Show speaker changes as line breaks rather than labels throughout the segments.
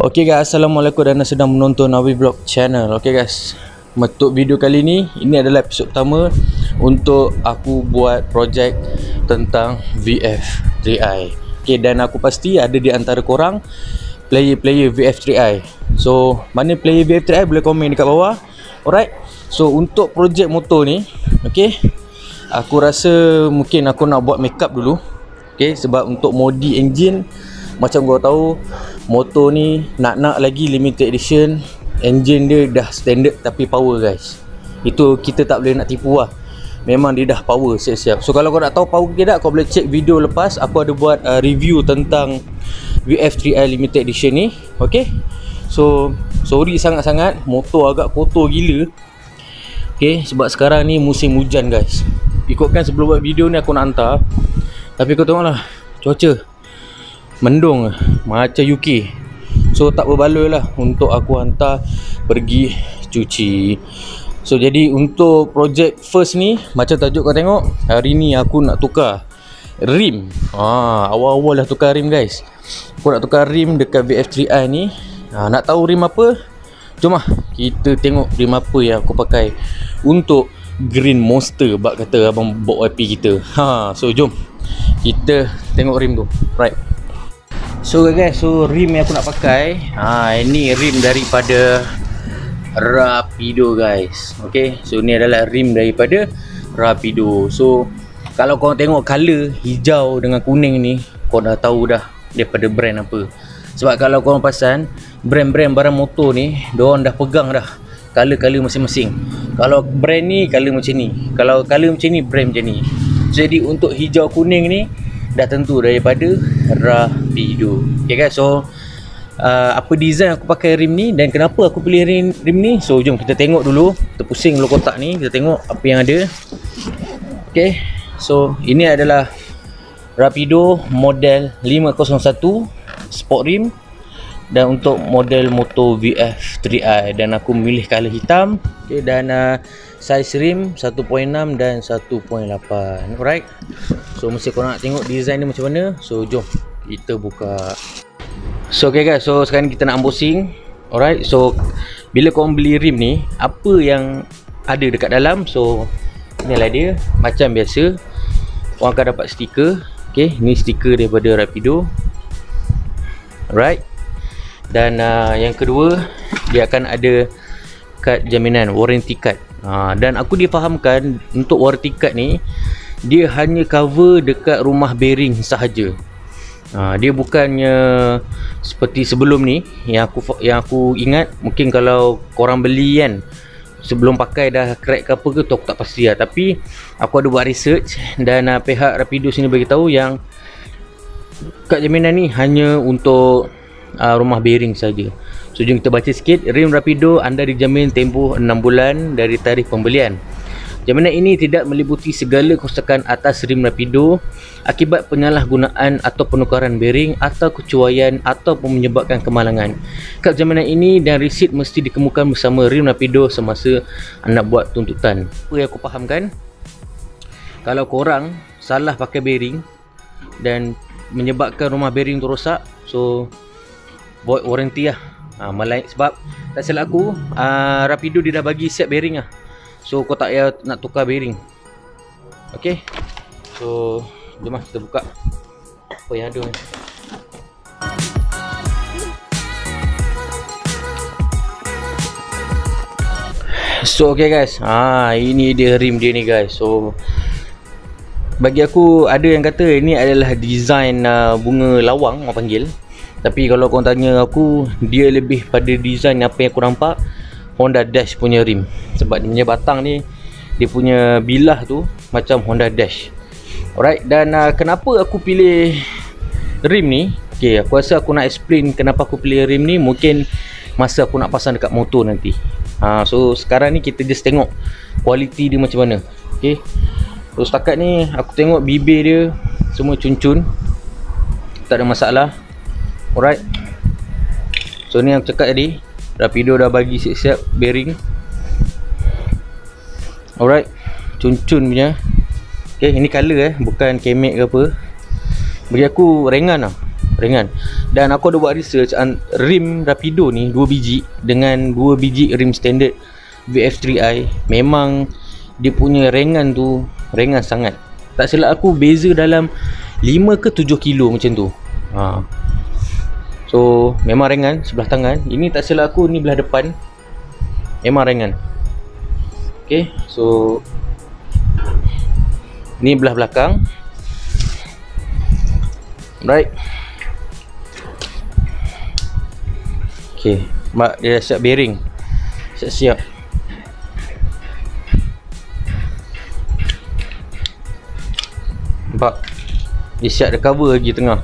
Okay guys, Assalamualaikum dan anda sedang menonton Nawi Vlog Channel. Okay guys, untuk video kali ni, ini adalah episod pertama untuk aku buat projek tentang VF3i. Okay, dan aku pasti ada di antara korang player VF3i. So, mana player VF3i boleh komen dekat bawah. Alright, so untuk projek motor ni, okay, aku rasa mungkin aku nak buat makeup dulu. Okay, sebab untuk modi engine, macam kau tahu, motor ni nak lagi limited edition. Engine dia dah standard tapi power guys. Itu kita tak boleh nak tipu lah. Memang dia dah power siap-siap. So kalau kau nak tahu power ke tak, kau boleh check video lepas. Aku ada buat review tentang VF3i limited edition ni. Okay, so sorry sangat-sangat, motor agak kotor gila. Okay, sebab sekarang ni musim hujan guys. Ikutkan sebelum buat video ni aku nak hantar, tapi kau tengoklah cuaca mendung macam UK. So tak berbaloi lah untuk aku hantar pergi cuci. So jadi untuk projek first ni, macam tajuk kau tengok, hari ni aku nak tukar rim. Awal-awal dah tukar rim guys. Aku nak tukar rim dekat VF3i ni. Nak tahu rim apa? Jom lah kita tengok rim apa yang aku pakai untuk Green Monster, bak kata abang bok YP kita. So jom kita tengok rim tu. Right. So guys, so rim yang aku nak pakai, ini rim daripada Rapido guys. Okay, so ni adalah rim daripada Rapido. So kalau kau tengok color hijau dengan kuning ni, kau dah tahu dah daripada brand apa. Sebab kalau kau perasan, brand-brand barang motor ni, diorang dah pegang dah color-color masing-masing. Kalau brand ni color macam ni, kalau color macam ni brand macam ni. So, jadi untuk hijau kuning ni dah tentu daripada Rapido. Okay guys, so apa design aku pakai rim ni dan kenapa aku pilih rim ni. So jom kita tengok dulu. Kita pusing dulu kotak ni, kita tengok apa yang ada. Okay, so ini adalah Rapido model 501 sport rim, dan untuk model motor VF3i, dan aku memilih color hitam. Okay, dan size rim 1.6 dan 1.8. Alright, so mesti korang nak tengok design dia macam mana. So jom kita buka. So okay guys, so sekarang kita nak unboxing. Alright, so bila korang beli rim ni, apa yang ada dekat dalam? So inilah dia. Macam biasa, korang akan dapat stiker. Okay, ni stiker daripada Rapido. Alright, dan yang kedua, dia akan ada kad jaminan, warranty card. Dan aku difahamkan untuk warranty card ni, dia hanya cover dekat rumah bearing sahaja. Dia bukannya seperti sebelum ni yang aku ingat. Mungkin kalau korang beli kan, sebelum pakai dah crack ke apa ke tu aku tak pasti lah. Tapi aku ada buat research, dan pihak Rapido sini beritahu yang kad jaminan ni hanya untuk rumah bearing saja. So jom kita baca sikit. Rim Rapido anda dijamin tempoh 6 bulan dari tarikh pembelian. Jaminan ini tidak meliputi segala kerosakan atas rim Rapido akibat penyalahgunaan atau penukaran bearing atau kecuaian atau menyebabkan kemalangan. Kad jaminan ini dan resit mesti dikemukakan bersama rim Rapido semasa anda buat tuntutan. Apa yang aku fahamkan, kalau korang salah pakai bearing dan menyebabkan rumah bearing tu rosak, so void warranty lah. Sebab tak silap aku, Rapido dia dah bagi set bearing lah. So kau tak payah nak tukar bearing. Okay, so jom lah kita buka apa yang ada ni. So okay guys, ini dia rim dia ni guys. So bagi aku, ada yang kata ini adalah design bunga lawang orang panggil. Tapi kalau korang tanya aku, dia lebih pada design apa yang aku nampak Honda Dash punya rim. Sebab dia punya batang ni, dia punya bilah tu macam Honda Dash. Alright, dan kenapa aku pilih rim ni? Okay, aku rasa aku nak explain kenapa aku pilih rim ni mungkin masa aku nak pasang dekat motor nanti. So sekarang ni kita just tengok kualiti dia macam mana. Okay, so setakat ni aku tengok bibir dia semua cun-cun, tak ada masalah. Alright, so ni yang aku cakap tadi, Rapido dah bagi siap-siap bearing. Alright, cun-cun punya. Okay, ini color bukan kemek ke apa. Bagi aku ringan lah. ringan. Dan aku ada buat research, rim Rapido ni 2 biji dengan 2 biji rim standard VF3i, memang dia punya ringan tu ringan sangat. Tak silap aku beza dalam 5 ke 7 kilo macam tu. So memang ringan sebelah tangan. Ini tak silap aku ni belah depan, memang ringan. Okay, so ni belah belakang. Right. Okay, mak dia dah siap bearing, siap-siap. Nampak? Dia siap ada cover lagi tengah.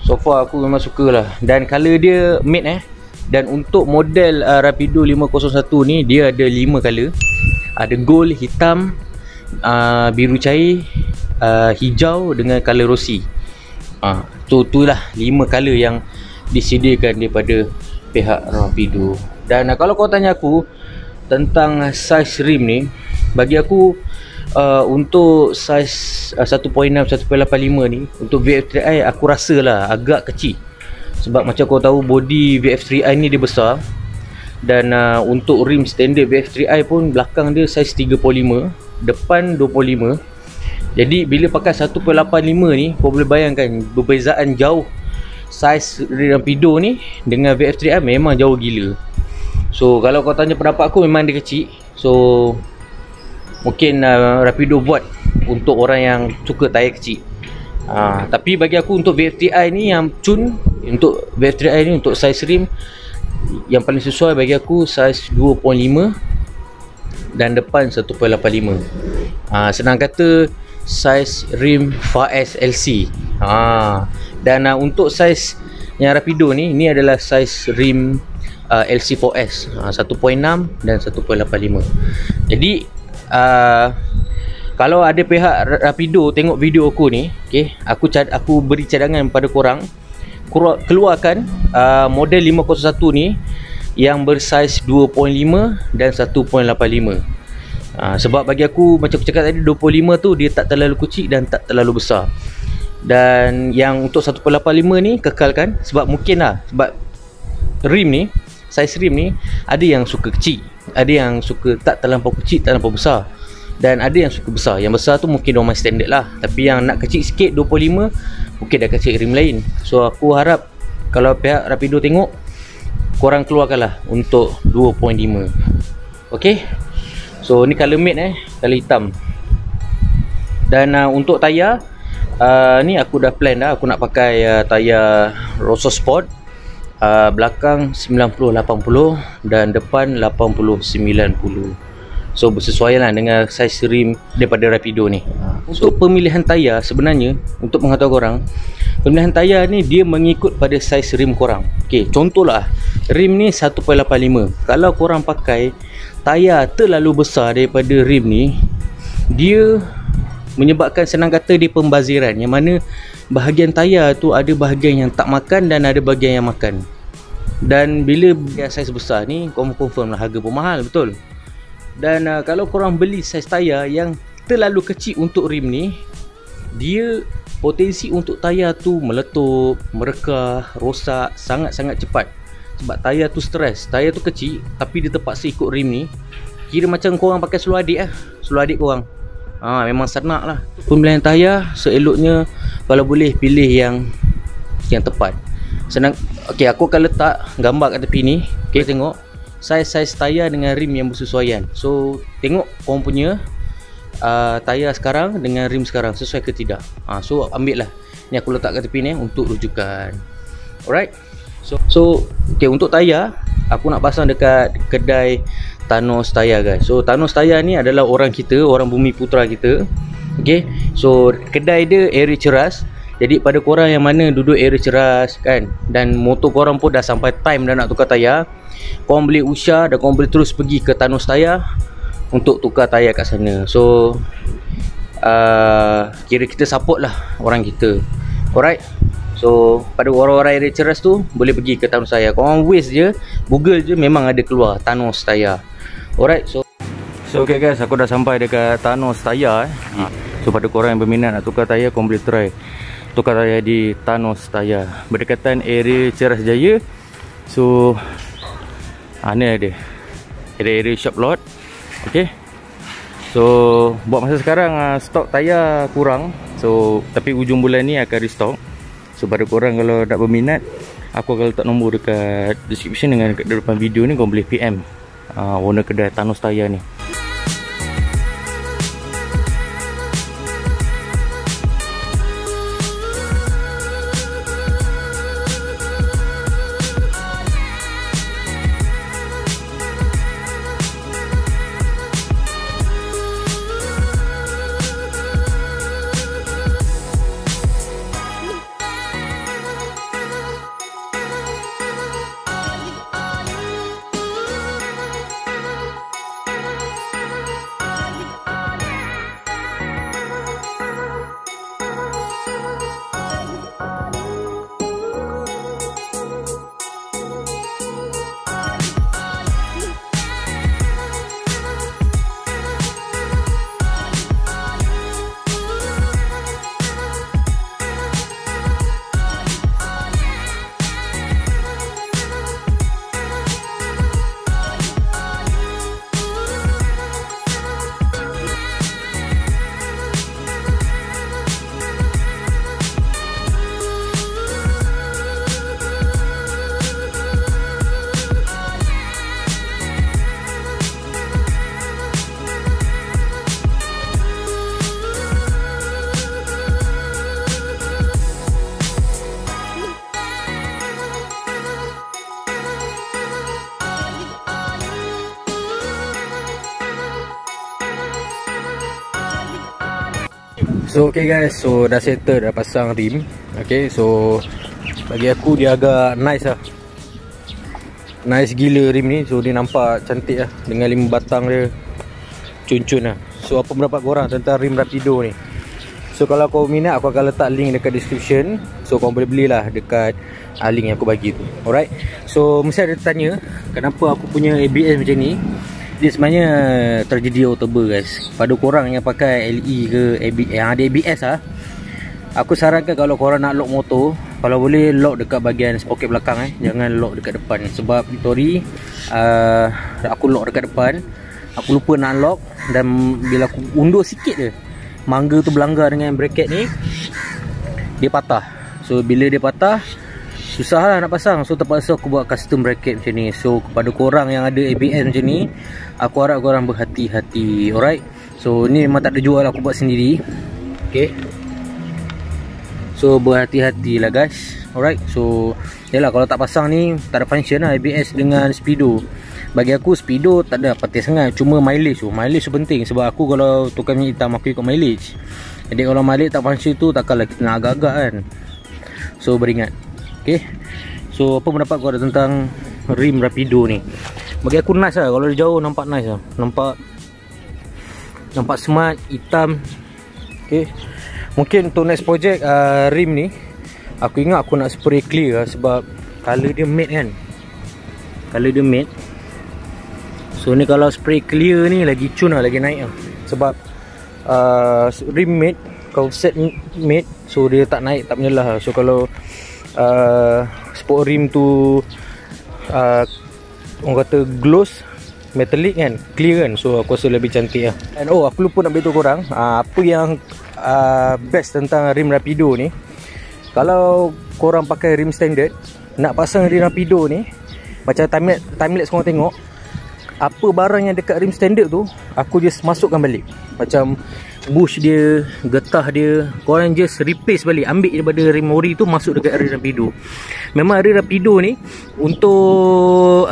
So far aku memang suka lah. Dan colour dia matte Dan untuk model Rapido 501 ni, dia ada 5 colour. Ada gold, hitam, biru cair, hijau dengan colour rosy. Itulah 5 colour yang disediakan daripada pihak Rapido. Dan kalau kau tanya aku tentang saiz rim ni, bagi aku untuk saiz 1.6, 1.85 ni untuk VF3i aku rasa lah agak kecil. Sebab macam kau tahu body VF3i ni dia besar. Dan untuk rim standard VF3i pun belakang dia saiz 35, depan 25. Jadi bila pakai 1.85 ni, kau boleh bayangkan perbezaan jauh saiz Rapido ni dengan VF3i memang jauh gila. So kalau kau tanya pendapat aku, memang dia kecil. So mungkin Rapido buat untuk orang yang suka tayar kecil. Tapi bagi aku untuk VF3i ni yang untuk VF3i ni untuk saiz rim yang paling sesuai bagi aku saiz 2.5 dan depan 1.85. Senang kata saiz rim Far S LC. Dan untuk saiz yang Rapido ni, ini adalah saiz rim LC 4S 1.6 dan 1.85. Jadi kalau ada pihak Rapido tengok video aku ni, okay, aku beri cadangan pada korang, keluarkan model 501 ni yang bersaiz 2.5 dan 1.85. Sebab bagi aku, macam aku cakap tadi, 25 tu dia tak terlalu kecil dan tak terlalu besar. Dan yang untuk 1.85 ni kekalkan. Sebab mungkin lah, sebab rim ni, saiz rim ni ada yang suka kecil, ada yang suka tak terlampau kecil, tak terlampau besar, dan ada yang suka besar. Yang besar tu mungkin normal standard lah. Tapi yang nak kecil sikit 25, mungkin dah kecil rim lain. So aku harap kalau pihak Rapido tengok, korang keluarkanlah untuk 2.5. Okay. So ni colour matte colour hitam. Dan untuk tayar ni aku dah plan dah. Aku nak pakai tayar Rosso Sport, belakang 90-80 dan depan 80-90. So bersesuaian lah dengan saiz rim daripada Rapido ni. Untuk pemilihan tayar sebenarnya, untuk mengatakan korang, pemilihan tayar ni dia mengikut pada saiz rim korang. Okay, contohlah rim ni 1.85. Kalau korang pakai tayar terlalu besar daripada rim ni, dia menyebabkan, senang kata, dia pembaziran. Yang mana bahagian tayar tu ada bahagian yang tak makan dan ada bahagian yang makan. Dan bila saiz besar ni, confirm lah harga pun mahal, betul. Dan kalau korang beli saiz tayar yang terlalu kecil untuk rim ni, dia potensi untuk tayar tu meletup, merekah, rosak sangat-sangat cepat. Sebab tayar tu stres. Tayar tu kecil tapi dia terpaksa ikut rim ni. Kira macam korang pakai seluar adik lah, seluar adik korang. Memang senak lah. Pemilihan tayar seeloknya kalau boleh pilih yang tepat. Senang. Okay, aku akan letak gambar kat tepi ni. Okay, tengok saiz-saiz tayar dengan rim yang bersesuaian. So tengok korang punya tayar sekarang dengan rim sekarang sesuai ke tidak. So ambil lah. Ni aku letak kat tepi ni untuk rujukan. Alright. So okay, untuk tayar aku nak pasang dekat kedai Thanos Tayar, guys. So Thanos Tayar ni adalah orang kita, orang Bumi Putra kita. Okay, so kedai dia area Ceras. Jadi pada korang yang mana duduk area Ceras kan, dan motor korang pun dah sampai time dah nak tukar tayar, korang boleh usah dan korang boleh terus pergi ke Thanos Tayar untuk tukar tayar kat sana. So kira kita support lah orang kita. Alright. So pada orang-orang area Ceras tu boleh pergi ke Thanos Tayar. Korang Waze je, Google je, memang ada keluar Thanos Tayar. Alright. So okay guys, aku dah sampai dekat Thanos Tayar. So pada korang yang berminat nak tukar tayar, korang boleh try tukar tayar di Thanos Tayar, berdekatan area Ceras Jaya. So ni ada area shop lot. Okay, so buat masa sekarang stok tayar kurang. So tapi ujung bulan ni akan restock. So pada korang kalau tak berminat, aku akan letak nombor dekat description dengan dekat depan video ni. Korang boleh PM owner kedai Thanos Tayar ni. So okay guys, so dah settle, dah pasang rim. Okay, so bagi aku dia agak nice lah. Nice gila rim ni. So dia nampak cantik lah dengan 5 batang dia, cun-cun lah. So apa pendapat korang tentang rim Rapido ni? So kalau kau minat, aku akan letak link dekat description. So kau boleh belilah dekat link yang aku bagi tu. Alright, so mesti ada tanya kenapa aku punya ABS macam ni. Dia sebenarnya terjadi autober guys. Pada korang yang pakai LE ke ABS, yang ada ABS lah, aku sarankan kalau korang nak lock motor, kalau boleh lock dekat bahagian sprocket belakang jangan lock dekat depan. Sebab Victory aku lock dekat depan, aku lupa nak lock, dan bila aku undur sikit je, mangga tu berlanggar dengan bracket ni, dia patah. So bila dia patah, susah lah nak pasang. So terpaksa aku buat custom bracket macam ni. So kepada korang yang ada ABS macam ni, aku harap korang berhati-hati. Alright, so ni memang tak ada jual, aku buat sendiri. Okay, so berhati-hati lah guys. Alright, so yalah, kalau tak pasang ni tak ada function lah ABS dengan Speedo. Bagi aku Speedo tak ada penting sangat, cuma mileage tu penting. Sebab aku kalau tukar minyak hitam, aku ikut mileage. Jadi kalau mileage tak function tu, takkanlah kita nak agak-agak kan. So beringat. Okay, so apa pendapat kau tentang rim Rapido ni? Bagi aku nice lah. Kalau dari jauh nampak nice lah. Nampak smart, hitam. Okay, mungkin untuk next project rim ni, aku ingat aku nak spray clear lah. Sebab color dia matte kan. Color dia matte. So ni kalau spray clear ni lagi cun lah, lagi naik lah. Sebab rim matte, kalau set matte, so dia tak naik, tak menyelah lah. So kalau sport rim tu orang kata gloss metallic kan, clear kan, so aku rasa lebih cantik lah. And oh, aku lupa nak beritahu korang apa yang best tentang rim Rapido ni. Kalau korang pakai rim standard, nak pasang rim Rapido ni, macam timelapse korang tengok, apa barang yang dekat rim standard tu aku just masukkan balik. Macam bush dia, getah dia, korang just replace balik, ambil daripada rim ori tu, masuk dekat rim Rapido. Memang rim Rapido ni untuk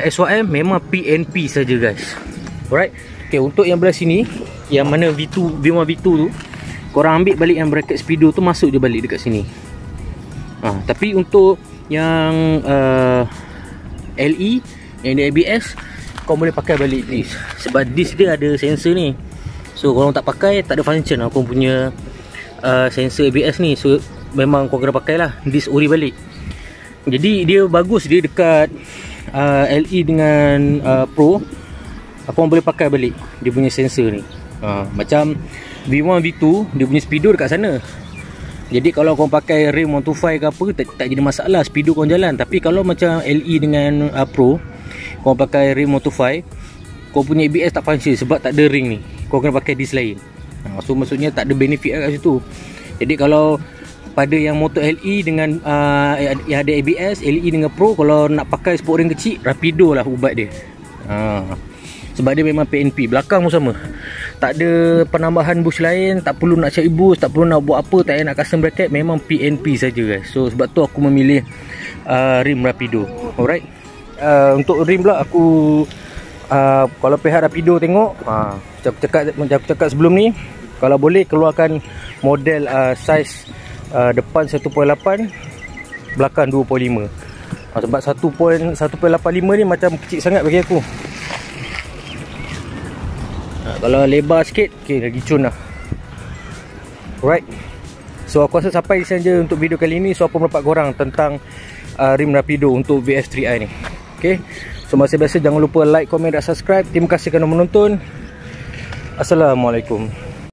SYM memang PNP saja guys. Alright, okay, untuk yang belah sini, yang mana V1 V2 tu, korang ambil balik yang bracket Speedo tu, masuk je balik dekat sini. Tapi untuk yang LE, yang ada ABS, kau boleh pakai balik disc. Sebab disc dia ada sensor ni. So kalau tak pakai, tak ada function aku punya sensor ABS ni. So memang kau kena pakai lah disc ori balik. Jadi dia bagus, dia dekat LE dengan Pro, aku boleh pakai balik dia punya sensor ni. Macam V1 V2 dia punya Speedo dekat sana, Jadi kalau kau pakai rim 125 ke apa, tak jadi masalah, speedo kau jalan. Tapi kalau macam LE dengan Pro, kau pakai rim 125, kau punya ABS tak function sebab tak ada ring ni. Kau kena pakai disc lain. So maksudnya tak ada benefit kat situ. Jadi kalau pada yang motor LE dengan yang ada ABS, LE dengan Pro, kalau nak pakai sport ring kecil, Rapido lah ubat dia. Sebab dia memang PNP. Belakang pun sama, tak ada penambahan bush lain, tak perlu nak cari bush, tak perlu nak buat apa, tak payah nak custom bracket, memang PNP saja guys. So sebab tu aku memilih rim Rapido. Alright. Untuk rim pula aku kalau pihak Rapido tengok, macam aku cakap sebelum ni, kalau boleh keluarkan model saiz depan 1.8, belakang 2.5. Sebab 1.85 ni macam kecil sangat bagi aku. Kalau lebar sikit, okay, lagi cun lah. Alright. So aku rasa sampai di sana je untuk video kali ni. So apa pendapat korang tentang rim Rapido untuk VF 3i ni? Okay. So masih biasa, jangan lupa like, komen dan subscribe. Terima kasih kerana menonton. Assalamualaikum.